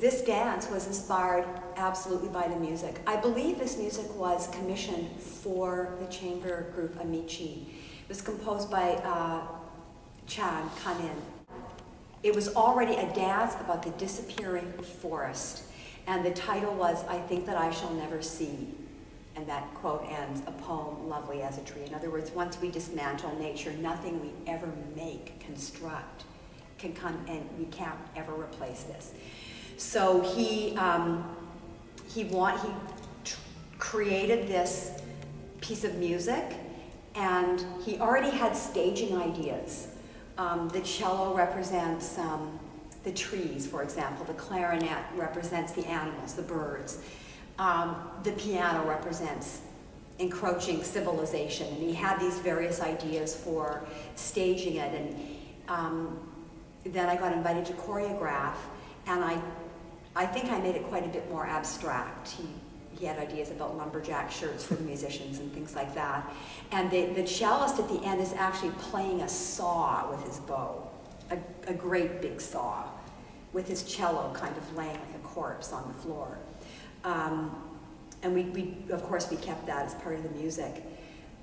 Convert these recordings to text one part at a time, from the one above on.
this dance was inspired absolutely by the music. I believe this music was commissioned for the chamber group Amici. It was composed by Chan Kanin. It was already a dance about the disappearing forest, and the title was "I Think That I Shall Never See," and that quote ends, "A poem lovely as a tree." In other words, once we dismantle nature, nothing we ever make, construct, can come, and we can't ever replace this. So he created this piece of music, and he already had staging ideas. The cello represents the trees, for example. The clarinet represents the animals, the birds. The piano represents encroaching civilization, and he had these various ideas for staging it. And then I got invited to choreograph, and I think I made it quite a bit more abstract. He had ideas about lumberjack shirts for the musicians and things like that. And the cellist at the end is actually playing a saw with his bow, a great big saw, with his cello kind of laying like a corpse on the floor. And we of course, we kept that as part of the music.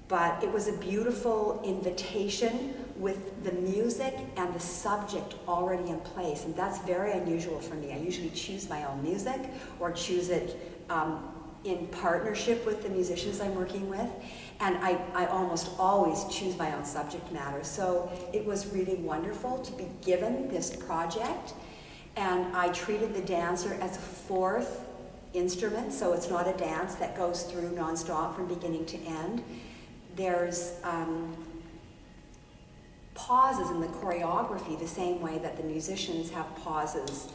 But it was a beautiful invitation with the music and the subject already in place, and that's very unusual for me. I usually choose my own music or choose it in partnership with the musicians I'm working with, and I almost always choose my own subject matter. So it was really wonderful to be given this project, and I treated the dancer as a fourth instrument, so it's not a dance that goes through nonstop from beginning to end. There's pauses in the choreography the same way that the musicians have pauses.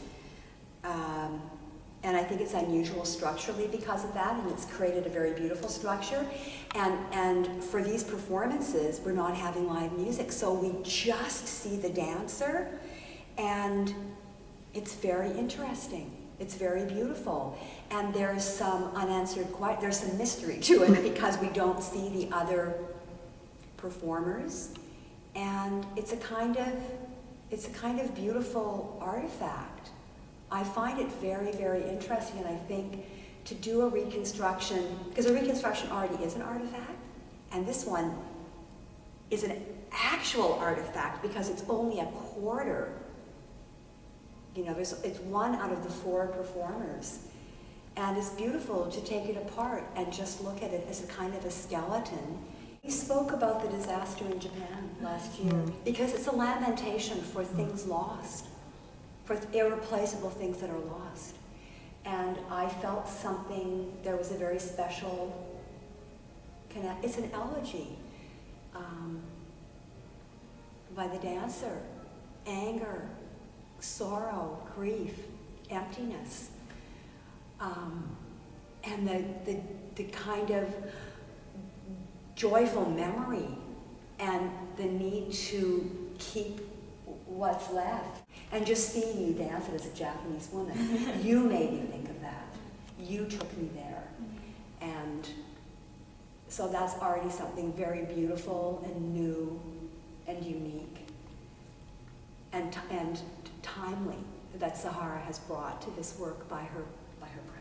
And I think it's unusual structurally because of that, and it's created a very beautiful structure. And for these performances, we're not having live music, so we just see the dancer, and it's very interesting. It's very beautiful. And there's some unanswered, there's some mystery to it because we don't see the other performers. And it's a kind of beautiful artifact. I find it very, very interesting, and I think to do a reconstruction, because a reconstruction already is an artifact, and this one is an actual artifact because it's only a quarter. You know, it's one out of the 4 performers. And it's beautiful to take it apart and just look at it as a kind of a skeleton. We spoke about the disaster in Japan last year because it's a lamentation for things lost, for irreplaceable things that are lost. And I felt something, there was a very special connect. It's an elegy by the dancer. Anger, sorrow, grief, emptiness, and the kind of joyful memory and the need to keep what's left. And just seeing you dance it as a Japanese woman, you made me think of that. You took me there. And so that's already something very beautiful and new and unique and timely that Sahara has brought to this work by her presence.